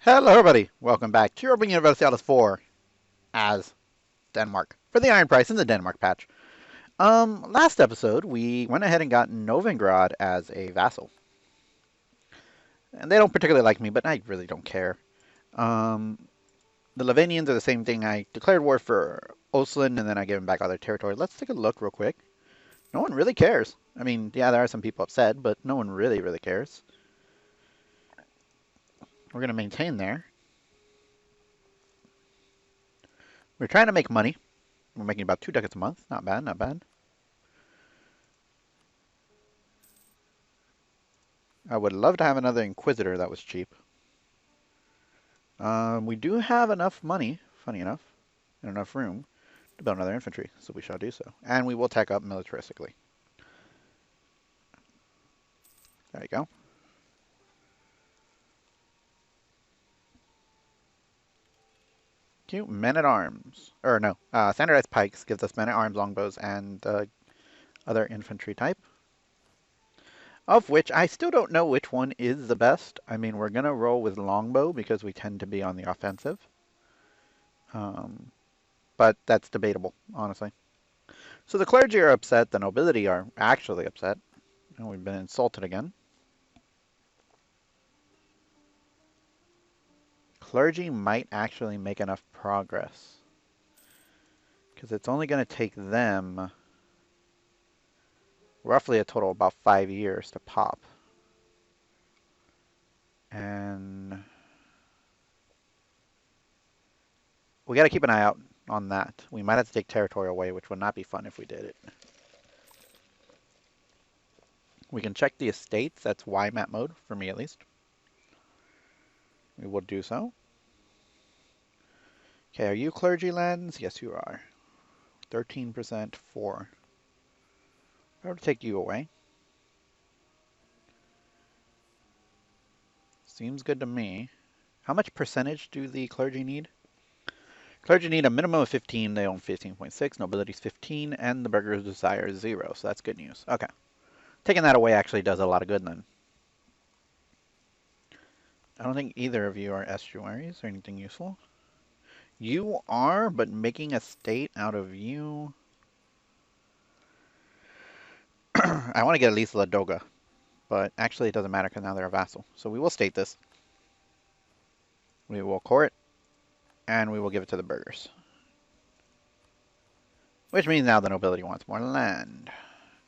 Hello everybody, welcome back to Europa Universalis 4 as Denmark for the Iron Price in the Denmark patch. Last episode we went ahead and got Novigrad as a vassal. And they don't particularly like me, but I really don't care. Um, the Livanians are the same thing. I declared war for Osland and then I gave them back all their territory. Let's take a look real quick. No one really cares. I mean, yeah, there are some people upset, but no one really cares. We're going to maintain there. We're trying to make money. We're making about 2 ducats a month. Not bad, not bad. I would love to have another Inquisitor that was cheap. We do have enough money, funny enough, and enough room to build another infantry, so we shall do so. And we will tech up militaristically. There you go. Cute. Men-at-arms. Or no, standardized pikes gives us men-at-arms, longbows, and other infantry type. Of which I still don't know which one is the best. I mean, we're going to roll with longbow because we tend to be on the offensive. But that's debatable, honestly. So the clergy are upset, the nobility are actually upset. And we've been insulted again. Clergy might actually make enough progress. Because it's only going to take them roughly a total of about 5 years to pop. And we got to keep an eye out on that. We might have to take territory away, which would not be fun if we did it. We can check the estates. That's Y map mode, for me at least. We will do so. Okay, are you clergy lands? Yes, you are. 13%, 4. I would take you away. Seems good to me. How much percentage do the clergy need? Clergy need a minimum of 15. They own 15.6. Nobility's 15. And the burghers desire 0. So that's good news. Okay. Taking that away actually does a lot of good then. I don't think either of you are estuaries or anything useful. You are, but making a state out of you... I want to get at least Ladoga. But actually it doesn't matter because now they're a vassal. So we will state this. We will core it. And we will give it to the burghers. Which means now the nobility wants more land.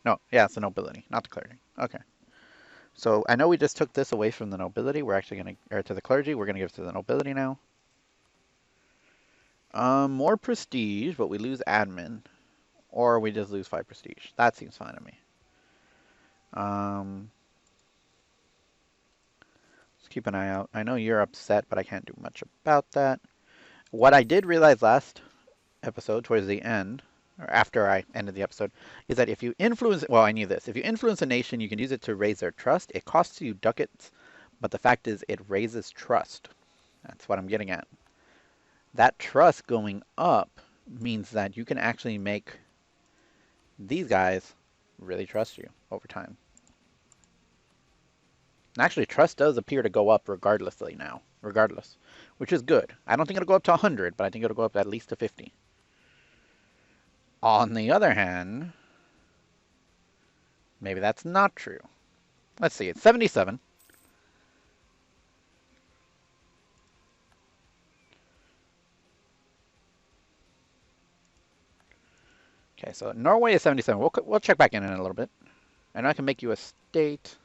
No, yeah, it's the nobility, not the clergy. Okay. So I know we just took this away from the nobility. We're actually going to, or to the clergy. We're going to give it to the nobility now. More prestige, but we lose admin. Or we just lose 5 prestige. That seems fine to me. Let's keep an eye out. I know you're upset, but I can't do much about that. What I did realize last episode, towards the end, or after I ended the episode, is that if you influence, well, I knew this. If you influence a nation, you can use it to raise their trust. It costs you ducats, but the fact is it raises trust. That's what I'm getting at. That trust going up means that you can actually make these guys really trust you over time. And actually, trust does appear to go up regardlessly now, which is good. I don't think it'll go up to 100, but I think it'll go up at least to 50. On the other hand, maybe that's not true. Let's see, it's 77. Okay, so Norway is 77. We'll check back in a little bit. And I can make you a state.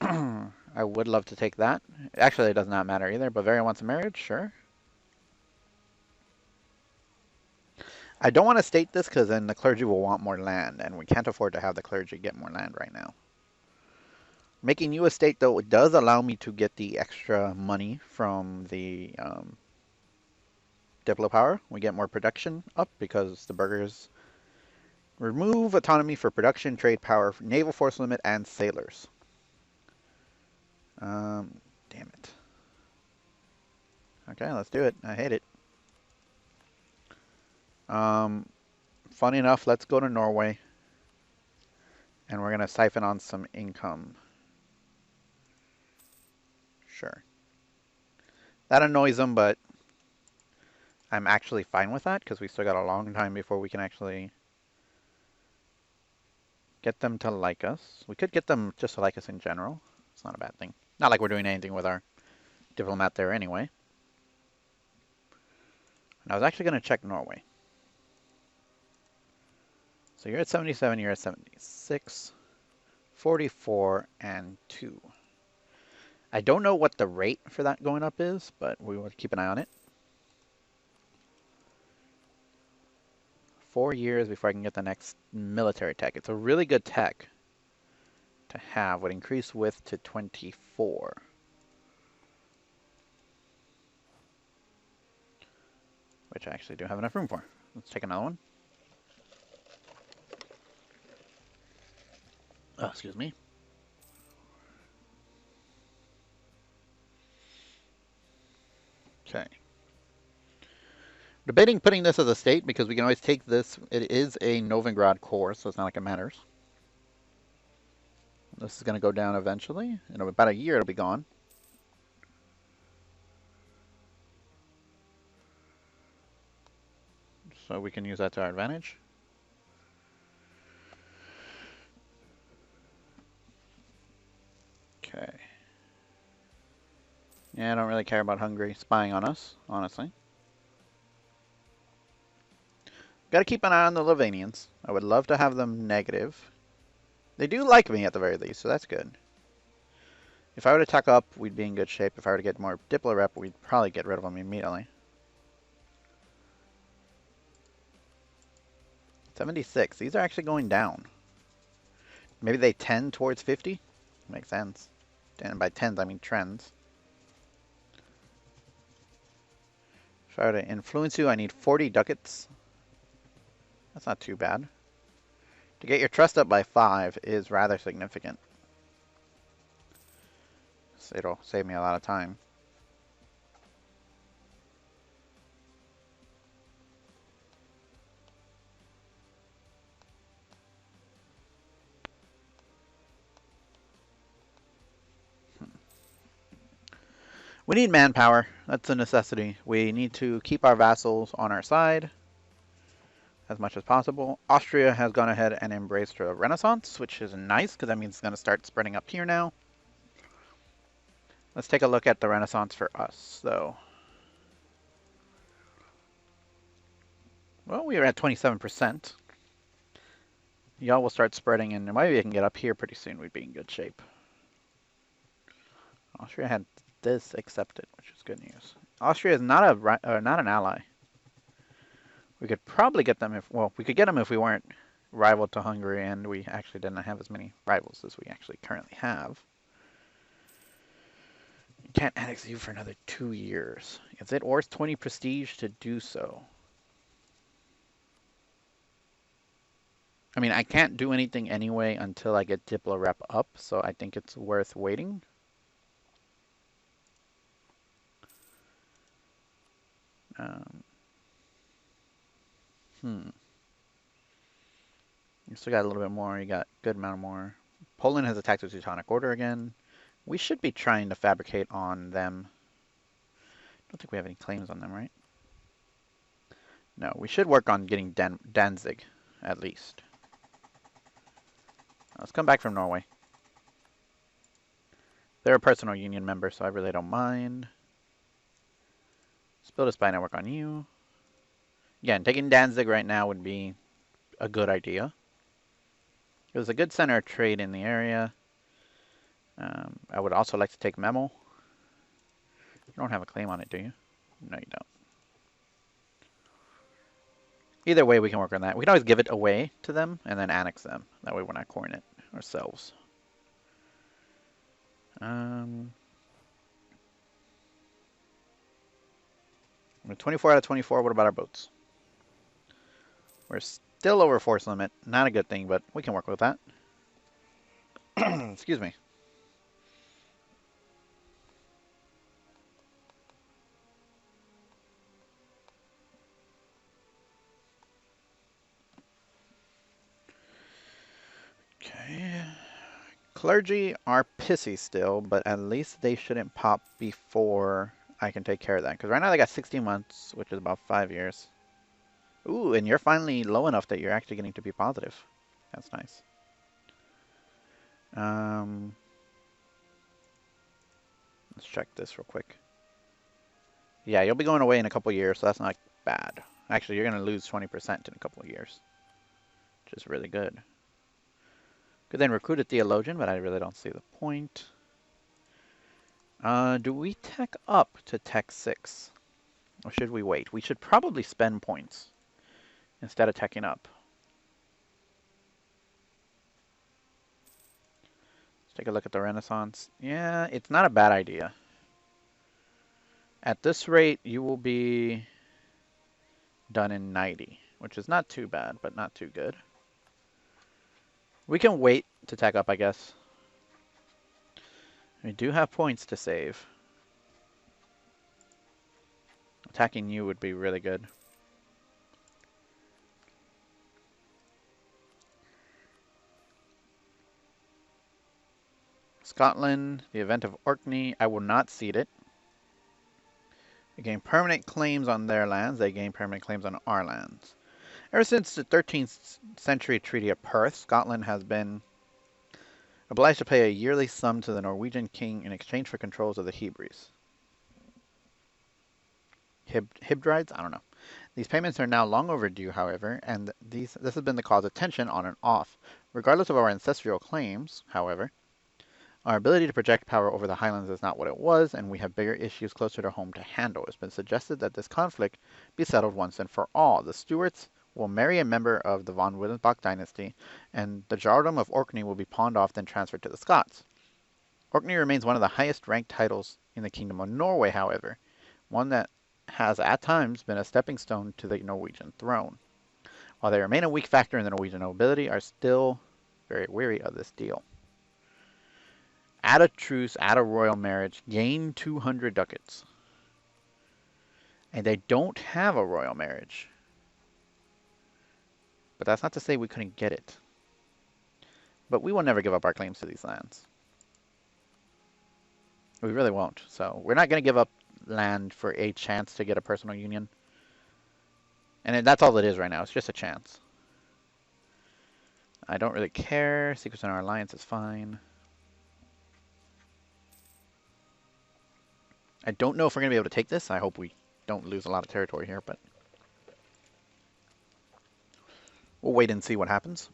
I would love to take that. Actually, it does not matter either. Bavaria wants a marriage, sure. I don't want to state this because then the clergy will want more land, and we can't afford to have the clergy get more land right now. Making you a state, though, it does allow me to get the extra money from the Diplo power. We get more production up because the burghers remove autonomy for production, trade power, naval force limit, and sailors. Damn it. Okay, let's do it. I hate it. Funny enough, let's go to Norway. And we're going to siphon on some income. Sure. That annoys them, but I'm actually fine with that because we still got a long time before we can actually get them to like us. We could get them just to like us in general. It's not a bad thing. Not like we're doing anything with our diplomat there anyway. And I was actually going to check Norway. So you're at 77, you're at 76, 44, and 2. I don't know what the rate for that going up is, but we will keep an eye on it. 4 years before I can get the next military tech. It's a really good tech to have. Would increase width to 24. Which I actually do have enough room for. Let's take another one. Oh, excuse me. Okay. Debating putting this as a state because we can always take this. It is a Novigrad core, so it's not like it matters. This is going to go down eventually. In about a year, it'll be gone. So we can use that to our advantage. Okay. Yeah, I don't really care about Hungary spying on us, honestly. Got to keep an eye on the Slovenians. I would love to have them negative. They do like me at the very least, so that's good. If I were to tuck up, we'd be in good shape. If I were to get more Diplo rep, we'd probably get rid of them immediately. 76. These are actually going down. Maybe they tend towards 50? Makes sense. And by tens, I mean trends. If I were to influence you, I need 40 ducats. That's not too bad. To get your trust up by 5 is rather significant. So it'll save me a lot of time. We need manpower. That's a necessity. We need to keep our vassals on our side as much as possible. Austria has gone ahead and embraced a Renaissance, which is nice because that means it's going to start spreading up here now. Let's take a look at the Renaissance for us, though. Well, we are at 27%. Y'all will start spreading, and maybe we can get up here pretty soon. We'd be in good shape. Austria had this accepted, which is good news. Austria is not an ally. We could probably get them if, well, we could get them if we weren't rival to Hungary, and we actually didn't have as many rivals as we actually currently have. You can't annex you for another 2 years. Is it worth 20 prestige to do so? I mean, I can't do anything anyway until I get Diplo rep up, so I think it's worth waiting. You still got a little bit more. You got a good amount more. Poland has attacked the Teutonic Order again. We should be trying to fabricate on them. I don't think we have any claims on them, right? No, we should work on getting Danzig, at least. Let's come back from Norway. They're a personal union member, so I really don't mind. Let's build a spy network on you. Again, taking Danzig right now would be a good idea. It was a good center of trade in the area. I would also like to take Memel. You don't have a claim on it, do you? No, you don't. Either way, we can work on that. We can always give it away to them and then annex them. That way we're not coring it ourselves. 24 out of 24. What about our boats? We're still over force limit. Not a good thing, but we can work with that. Excuse me. Okay. Clergy are pissy still, but at least they shouldn't pop before I can take care of that. Because right now they got 16 months, which is about 5 years. Ooh, and you're finally low enough that you're actually getting to be positive. That's nice. Let's check this real quick. Yeah, you'll be going away in a couple years, so that's not bad. Actually, you're going to lose 20% in a couple of years, which is really good. Could then recruit a theologian, but I really don't see the point. Do we tech up to tech 6? Or should we wait? We should probably spend points instead of teching up. Let's take a look at the Renaissance. Yeah, it's not a bad idea. At this rate, you will be done in 90, which is not too bad, but not too good. We can wait to tech up, I guess. We do have points to save. Attacking you would be really good. Scotland, the event of Orkney, I will not cede it. We gain permanent claims on their lands, they gain permanent claims on our lands. Ever since the 13th century Treaty of Perth, Scotland has been obliged to pay a yearly sum to the Norwegian king in exchange for controls of the Hebrides. Hebrides? I don't know. These payments are now long overdue, however, and this has been the cause of tension on and off. Regardless of our ancestral claims, however, our ability to project power over the Highlands is not what it was, and we have bigger issues closer to home to handle. It's been suggested that this conflict be settled once and for all. The Stuarts will marry a member of the von Wittelsbach dynasty, and the Jarldom of Orkney will be pawned off then transferred to the Scots. Orkney remains one of the highest ranked titles in the Kingdom of Norway, however, one that has at times been a stepping stone to the Norwegian throne. While they remain a weak factor in the Norwegian nobility, are still very weary of this deal. Add a truce, add a royal marriage, gain 200 ducats. And they don't have a royal marriage. But that's not to say we couldn't get it. But we will never give up our claims to these lands. We really won't. So we're not going to give up land for a chance to get a personal union. And that's all it is right now. It's just a chance. I don't really care. Secrets in our alliance is fine. I don't know if we're going to be able to take this. I hope we don't lose a lot of territory here, but we'll wait and see what happens.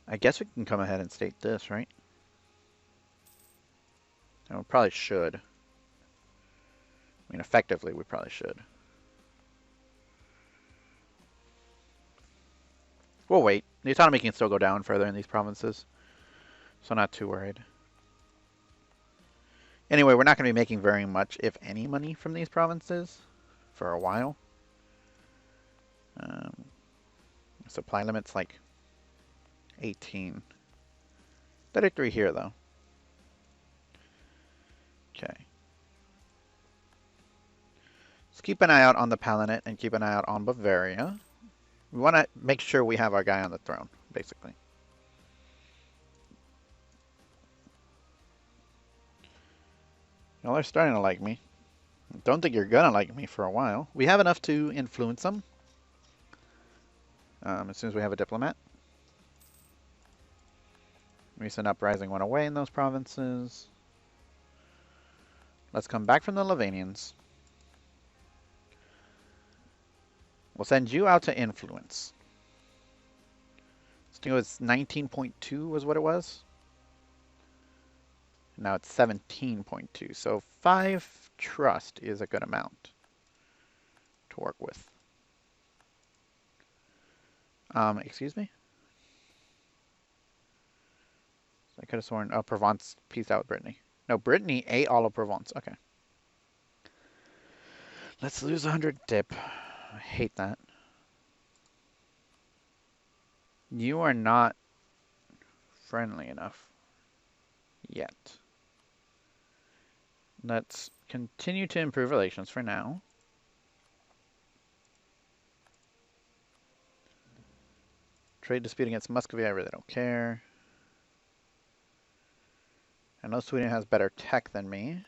I guess we can come ahead and state this, right? And we probably should. I mean, effectively, we probably should. We'll wait. The economy can still go down further in these provinces, so not too worried. Anyway, we're not going to be making very much, if any, money from these provinces for a while. Supply limit's like 18. 33 here, though. Okay. Let's keep an eye out on the Palatinate and keep an eye out on Bavaria. We want to make sure we have our guy on the throne, basically. Y'all are starting to like me. Don't think you're gonna like me for a while. We have enough to influence them. As soon as we have a diplomat. Recent uprising went away in those provinces. Let's come back from the Livanians. We'll send you out to influence. I think it was 19.2 was what it was. Now it's 17.2. So 5 trust is a good amount to work with. Excuse me? I could have sworn, oh, Provence pieced out Brittany. No, Brittany ate all of Provence. Okay. Let's lose 100 dip. I hate that. You are not friendly enough yet. Let's continue to improve relations for now. Trade dispute against Muscovy, I really don't care. I know Sweden has better tech than me.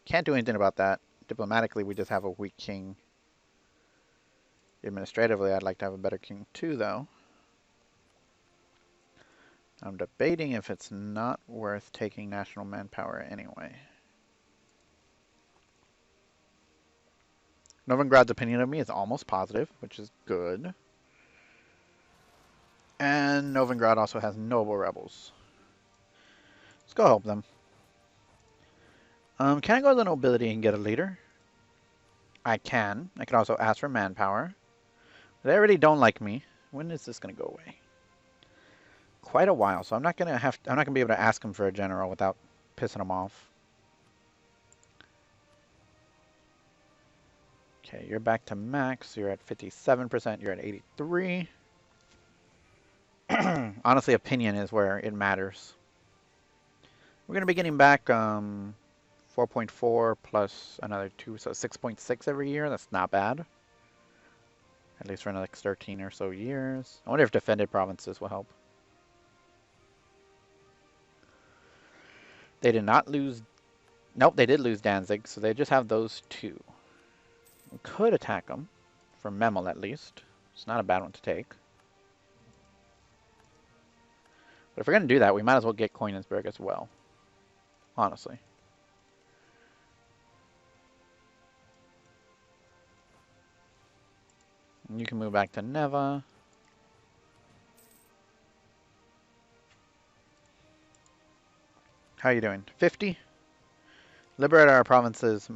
Can't do anything about that. Diplomatically, we just have a weak king. Administratively, I'd like to have a better king too, though. I'm debating if it's not worth taking national manpower anyway. Novigrad's opinion of me is almost positive, which is good. And Novigrad also has noble rebels. Let's go help them. Can I go to the nobility and get a leader? I can. I can also ask for manpower. They already don't like me. When is this going to go away? Quite a while, so I'm not gonna be able to ask him for a general without pissing him off. Okay, you're back to max. You're at 57%. You're at 83. Honestly, opinion is where it matters. We're gonna be getting back 4.4 plus another 2, so 6.6 every year. That's not bad. At least for another 13 or so years. I wonder if defended provinces will help. They did not lose. Nope, they did lose Danzig, so they just have those two. We could attack them, for Memel at least. It's not a bad one to take. But if we're going to do that, we might as well get Koenigsberg as well. Honestly. And you can move back to Neva. How are you doing? 50? Liberate our provinces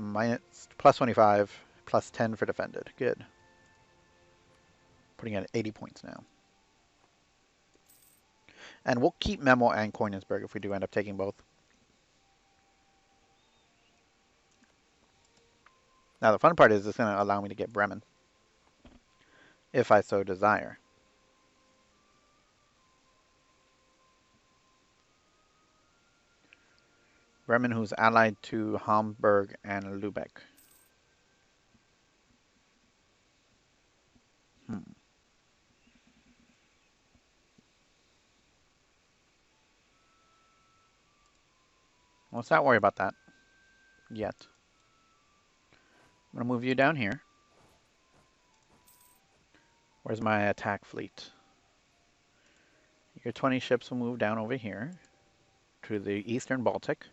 plus 25, plus 10 for defended. Good. Putting it at 80 points now. And we'll keep Memel and Koenigsberg if we do end up taking both. Now the fun part is it's going to allow me to get Bremen. If I so desire. Bremen, who's allied to Hamburg and Lübeck. Let's not worry about that yet. I'm going to move you down here. Where's my attack fleet? Your 20 ships will move down over here to the Eastern Baltic.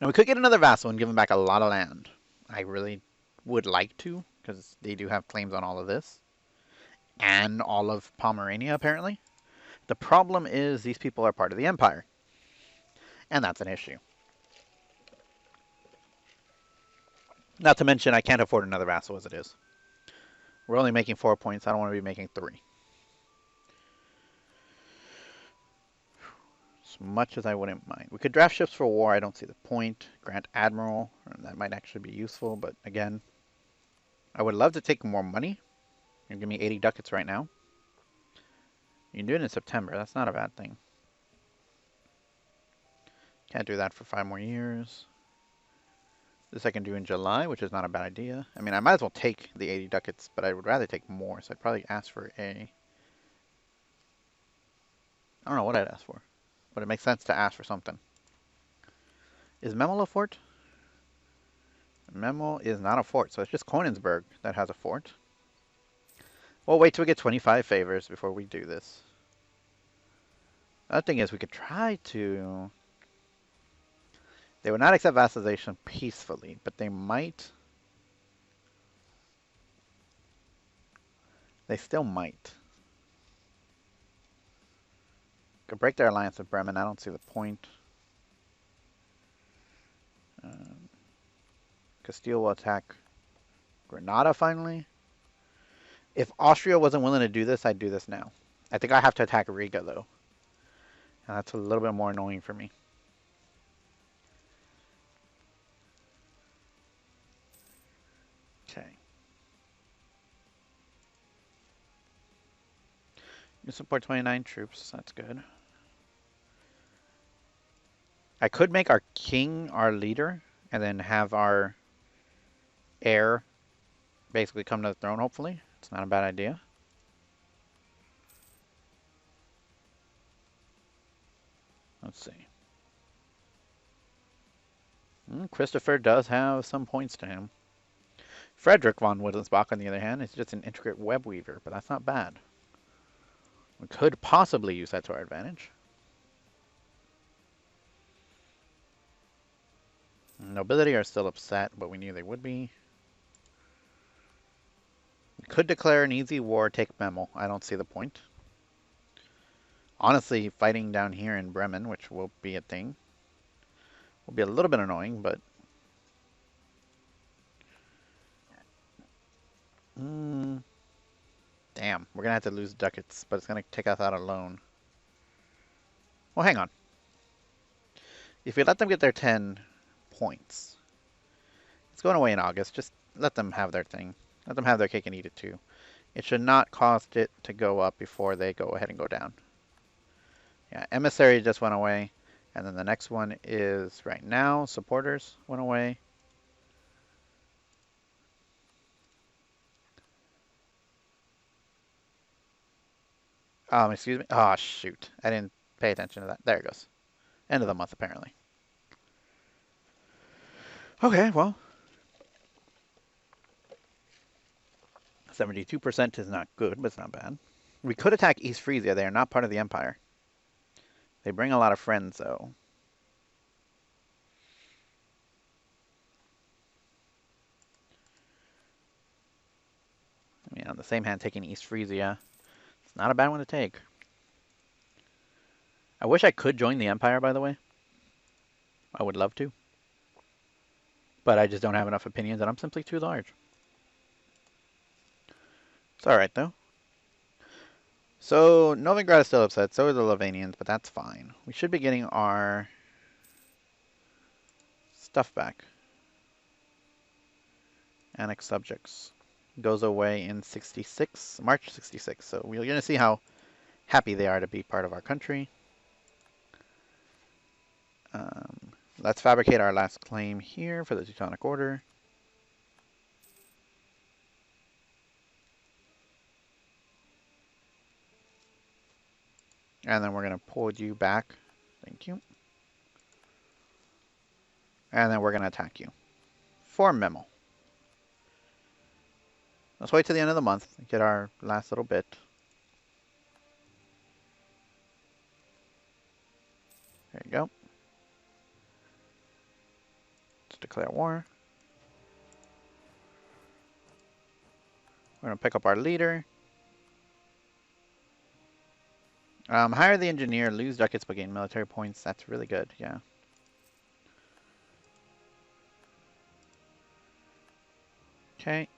Now we could get another vassal and give him back a lot of land. I really would like to, because they do have claims on all of this. And all of Pomerania, apparently. The problem is these people are part of the Empire. And that's an issue. Not to mention, I can't afford another vassal as it is. We're only making 4 points. I don't want to be making 3. As much as I wouldn't mind. We could draft ships for war. I don't see the point. Grant Admiral. That might actually be useful. But again, I would love to take more money. You give me 80 ducats right now. You can do it in September. That's not a bad thing. Can't do that for 5 more years. This I can do in July, which is not a bad idea. I mean, I might as well take the 80 ducats, but I would rather take more, so I'd probably ask for a... I don't know what I'd ask for, but it makes sense to ask for something. Is Memel a fort? Memel is not a fort, so it's just Koenigsberg that has a fort. We'll wait till we get 25 favors before we do this. The other thing is we could try to... They would not accept vassalization peacefully, but they might. They still might. Could break their alliance with Bremen. I don't see the point. Castile will attack Granada finally. If Austria wasn't willing to do this, I'd do this now. I think I have to attack Riga, though. And that's a little bit more annoying for me. Okay. You support 29 troops. That's good. I could make our king our leader and then have our heir basically come to the throne, hopefully. It's not a bad idea. Let's see. Christopher does have some points to him. Frederick von Wittelsbach, on the other hand, is just an intricate web weaver, but that's not bad. We could possibly use that to our advantage. Nobility are still upset, but we knew they would be. We could declare an easy war, take Memel. I don't see the point. Honestly, fighting down here in Bremen, which will be a thing, will be a little bit annoying, but... Damn, we're going to have to lose ducats, but it's going to take us out alone. Well, hang on. If we let them get their 10 points, it's going away in August. Just let them have their thing. Let them have their cake and eat it too. It should not cost it to go up before they go ahead and go down. Yeah, Emissary just went away. And then the next one is right now. Supporters went away. Excuse me. Oh, shoot. I didn't pay attention to that. There it goes. End of the month, apparently. Okay, well. 72% is not good, but it's not bad. We could attack East Frisia. They are not part of the Empire. They bring a lot of friends, though. I mean, on the same hand, taking East Frisia, it's not a bad one to take. I wish I could join the Empire, by the way. I would love to. But I just don't have enough opinions, and I'm simply too large. It's alright, though. So, Novigrad is still upset, so are the Lovanians, but that's fine. We should be getting our stuff back. Annex subjects. Goes away in 66, March 66, so we're going to see how happy they are to be part of our country. Let's fabricate our last claim here for the Teutonic Order. And then we're going to pull you back. Thank you. And then we're going to attack you. For Memel. Let's wait till the end of the month and get our last little bit. There you go. Let's declare war. We're going to pick up our leader. Hire the engineer, lose ducats but gain military points. That's really good, yeah. Okay.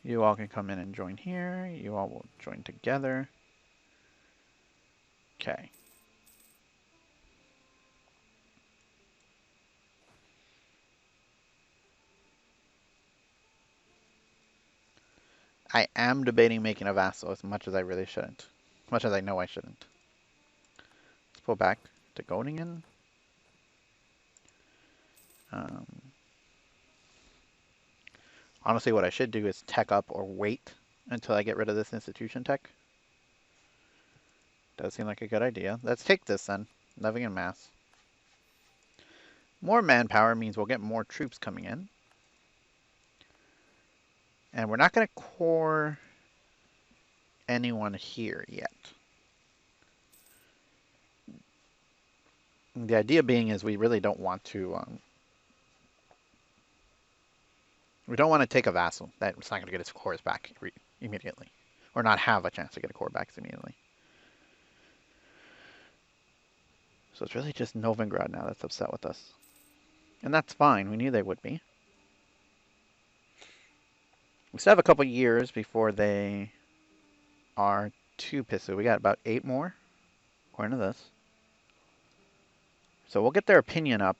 You all can come in and join here. You all will join together. Okay. I am debating making a vassal as much as I really shouldn't. As much as I know I shouldn't. Let's pull back to Groningen. Honestly, what I should do is tech up or wait until I get rid of this institution tech. Does seem like a good idea. Let's take this then. Living in mass. More manpower means we'll get more troops coming in. And we're not going to core anyone here yet. The idea being is we really don't want to... we don't want to take a vassal that's not going to get its cores back immediately. Or not have a chance to get a core back immediately. So it's really just Novigrad now that's upset with us. And that's fine. We knew they would be. We still have a couple years before they are too pissed. We got about 8 more, according to this. So we'll get their opinion up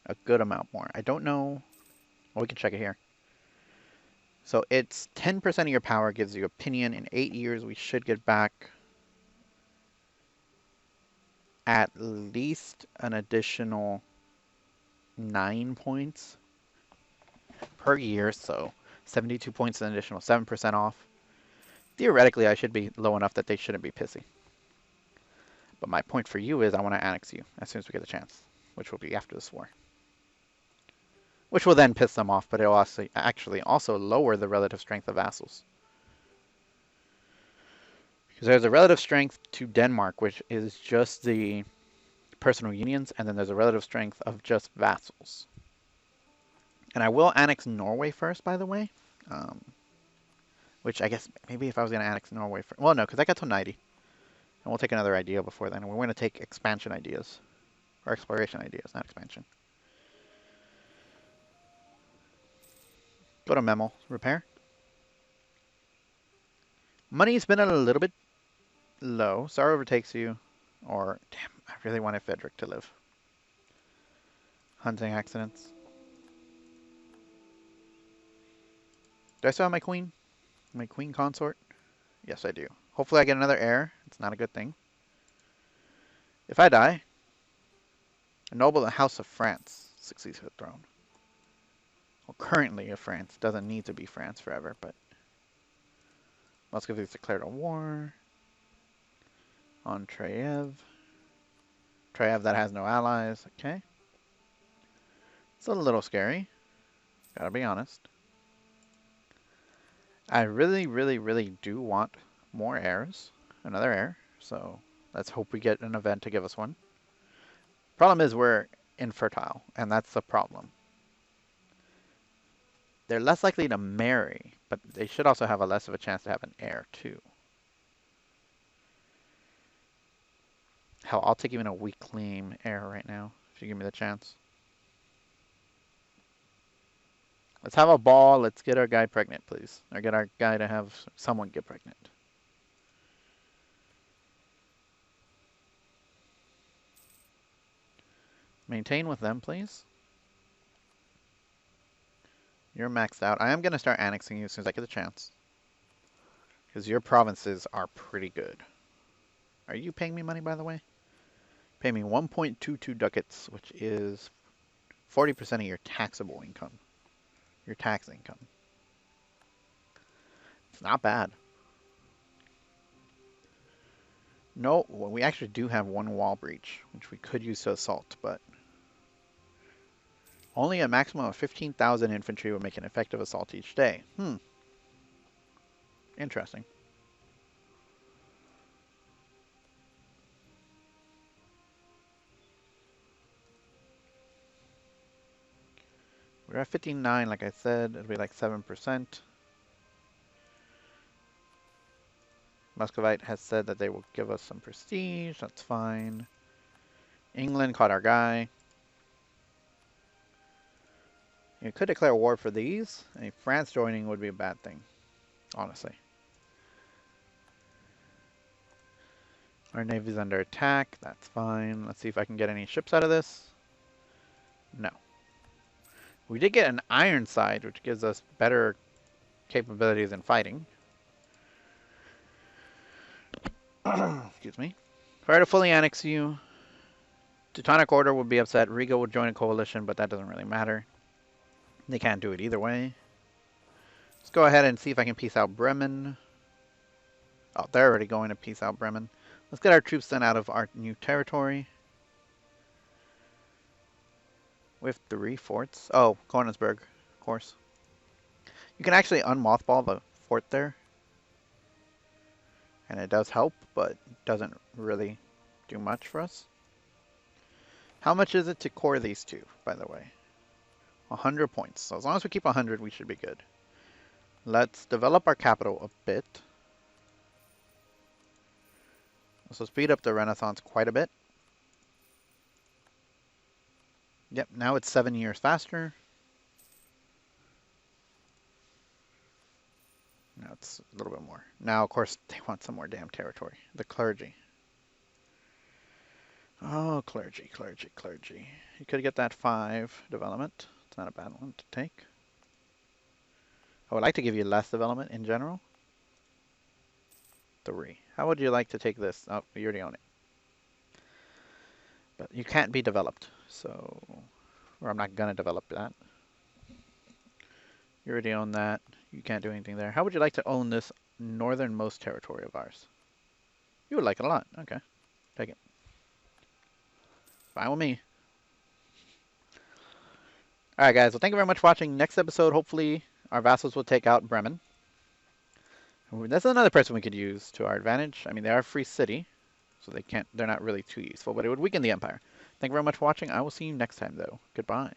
a good amount more. I don't know. Well, we can check it here. So it's 10% of your power gives you opinion. In 8 years, we should get back at least an additional 9 points per year. So 72 points, an additional 7% off. Theoretically, I should be low enough that they shouldn't be pissy. But my point for you is I want to annex you as soon as we get the chance, which will be after this war. Which will then piss them off, but it'll actually also lower the relative strength of vassals. Because there's a relative strength to Denmark, which is just the personal unions, and then there's a relative strength of just vassals. And I will annex Norway first, by the way. Which I guess maybe if I was going to annex Norway first. Well, no, because I got to 90. And we'll take another idea before then. And we're going to take expansion ideas. Or exploration ideas, not expansion. Go to Memo. Repair. Money's been a little bit low. Sar overtakes you. Or, damn, I really wanted Frederick to live. Hunting accidents. Do I still have my queen? My queen consort? Yes, I do. Hopefully I get another heir. It's not a good thing. If I die, a noble of the House of France succeeds to the throne. Well, currently of France. Doesn't need to be France forever, but Muscovy's declared a war on Treyev. Treyev that has no allies. Okay. It's a little scary. Gotta be honest. I really, really, really do want more heirs. Another heir. So let's hope we get an event to give us one. Problem is we're infertile, and that's the problem. They're less likely to marry, but they should also have a less of a chance to have an heir too. Hell, I'll take even a weak claim heir right now, if you give me the chance. Let's have a ball. Let's get our guy pregnant, please. Or get our guy to have someone get pregnant. Maintain with them, please. You're maxed out. I am going to start annexing you as soon as I get the chance. Because your provinces are pretty good. Are you paying me money, by the way? Pay me 1.22 ducats, which is 40% of your taxable income. Your tax income. It's not bad. No, well, we actually do have one wall breach, which we could use to assault, but only a maximum of 15,000 infantry would make an effective assault each day. Interesting. We're at 59, like I said. It'll be like 7%. Muscovite has said that they will give us some prestige. That's fine. England caught our guy. You could declare war for these. France joining would be a bad thing, honestly. Our navy's under attack. That's fine. Let's see if I can get any ships out of this. No. We did get an Ironside, which gives us better capabilities in fighting. Excuse me. If I were to fully annex you, Teutonic Order would be upset. Riga would join a coalition, but that doesn't really matter. They can't do it either way. Let's go ahead and see if I can peace out Bremen. Oh, they're already going to peace out Bremen. Let's get our troops sent out of our new territory. We have 3 forts. Oh, Konigsberg, of course. You can actually unmothball the fort there. And it does help, but doesn't really do much for us. How much is it to core these two, by the way? 100 points. So as long as we keep 100, we should be good. Let's develop our capital a bit. So speed up the Renaissance quite a bit. Yep, now it's 7 years faster. Now it's a little bit more. Now, of course, they want some more damn territory. The clergy. Oh, clergy, clergy, clergy. You could get that 5 development. It's not a bad one to take. I would like to give you less development in general. 3. How would you like to take this? Oh, you already own it. But you can't be developed, so... Or I'm not going to develop that. You already own that. You can't do anything there. How would you like to own this northernmost territory of ours? You would like it a lot. Okay. Take it. Fine with me. Alright, guys. Well, thank you very much for watching. Next episode, hopefully, our vassals will take out Bremen. That's another person we could use to our advantage. I mean, they are a free city, so they're not really too useful, but it would weaken the empire. Thank you very much for watching. I will see you next time, though. Goodbye.